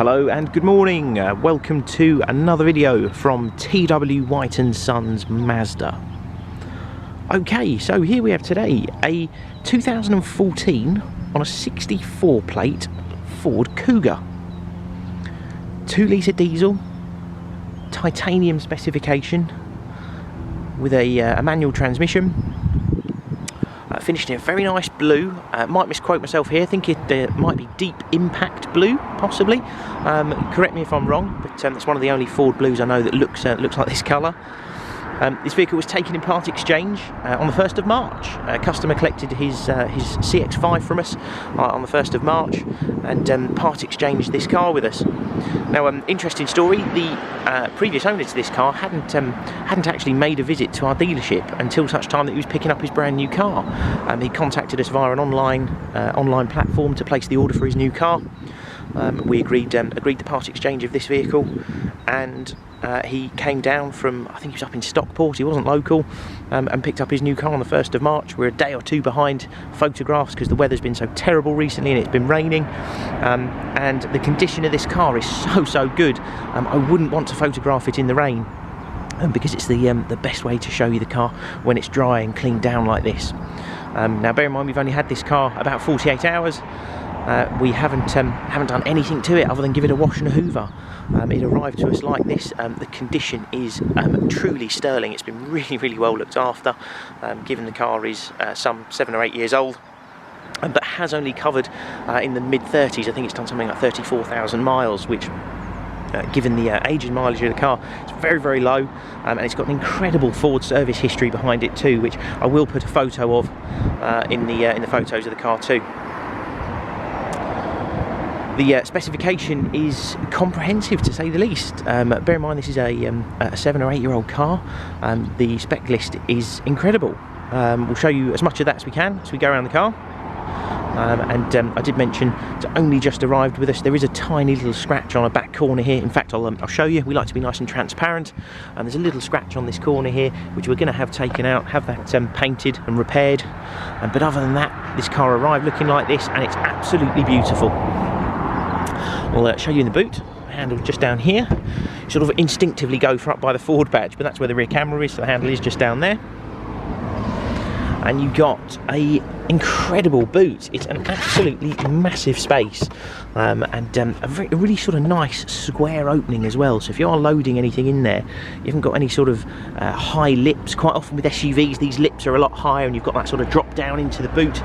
Hello and good morning, welcome to another video from TW White & Sons Mazda. Okay, so here we have today a 2014 on a 64 plate Ford Kuga. 2 litre diesel, titanium specification with a manual transmission. Finished in a very nice blue. Might misquote myself here, I think it might be deep impact blue, possibly. Correct me if I'm wrong, but it's one of the only Ford blues I know that looks like this colour. This vehicle was taken in part exchange on the 1st of March. A customer collected his CX-5 from us on the 1st of March and part exchanged this car with us. Now, interesting story, the previous owner to this car hadn't actually made a visit to our dealership until such time that he was picking up his brand new car. He contacted us via an online platform to place the order for his new car. We agreed the part exchange of this vehicle, and he came down from, I think he was up in Stockport, he wasn't local, and picked up his new car on the 1st of March. We're a day or two behind photographs because the weather's been so terrible recently and it's been raining, and the condition of this car is so good. I wouldn't want to photograph it in the rain because it's the best way to show you the car when it's dry and cleaned down like this. Now bear in mind we've only had this car about 48 hours. We haven't done anything to it other than give it a wash and a hoover. It arrived to us like this. The condition is truly sterling. It's been really well looked after, given the car is some 7 or 8 years old, but has only covered in the mid-30s. I think it's done something like 34,000 miles, which given the age and mileage of the car, it's very low, and it's got an incredible Ford service history behind it too, which I will put a photo of in the photos of the car too. The specification is comprehensive, to say the least. Bear in mind this is a 7 or 8 year old car. The spec list is incredible. We'll show you as much of that as we can as we go around the car. I did mention it's only just arrived with us. There is a tiny little scratch on a back corner here. In fact, I'll show you. We like to be nice and transparent. There's a little scratch on this corner here, which we're going to have taken out, have that painted and repaired. But other than that, this car arrived looking like this, and it's absolutely beautiful. We'll show you in the boot. Handle just down here. Sort of instinctively go for up by the Ford badge, but that's where the rear camera is, so the handle is just down there. And you've got a incredible boot. It's an absolutely massive space, and a really sort of nice square opening as well. So if you are loading anything in there, you haven't got any sort of high lips. Quite often with SUVs, these lips are a lot higher, and you've got that sort of drop down into the boot.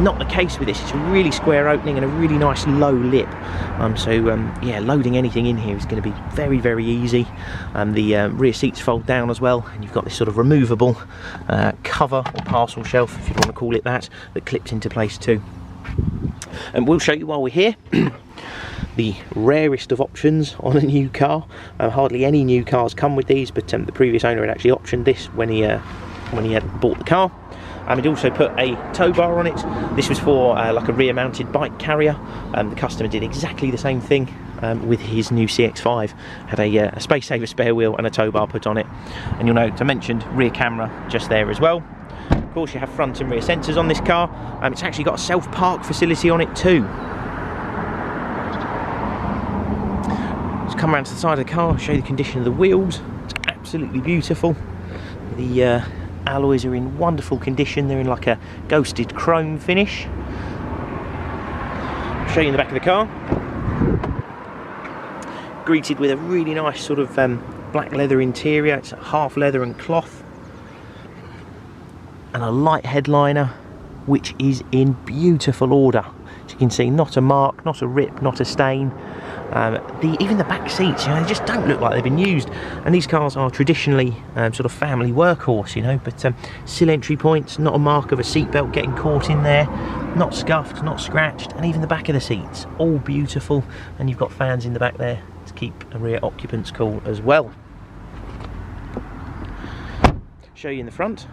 Not the case with this. It's a really square opening and a really nice low lip. Yeah, loading anything in here is going to be very easy. The rear seats fold down as well, and you've got this sort of removable cover or parcel shelf, if you want to call it that clips into place too. And we'll show you while we're here the rarest of options on a new car. Hardly any new cars come with these, but the previous owner had actually optioned this when he had bought the car. He'd also put a tow bar on it. This was for like a rear mounted bike carrier. The customer did exactly the same thing with his new CX-5. Had a space saver spare wheel and a tow bar put on it. And you'll note I mentioned rear camera just there as well. Of course, you have front and rear sensors on this car. It's actually got a self-park facility on it too. Let's come around to the side of the car, show you the condition of the wheels. It's absolutely beautiful. The alloys are in wonderful condition. They're in like a ghosted chrome finish. I'll show you in the back of the car. Greeted with a really nice sort of black leather interior. It's half leather and cloth. And a light headliner, which is in beautiful order. As you can see, not a mark, not a rip, not a stain. Even the back seats, they just don't look like they've been used. And these cars are traditionally sort of family workhorse, but sill entry points, not a mark of a seatbelt getting caught in there, not scuffed, not scratched, and even the back of the seats, all beautiful. And you've got fans in the back there to keep the rear occupants cool as well. Show you in the front.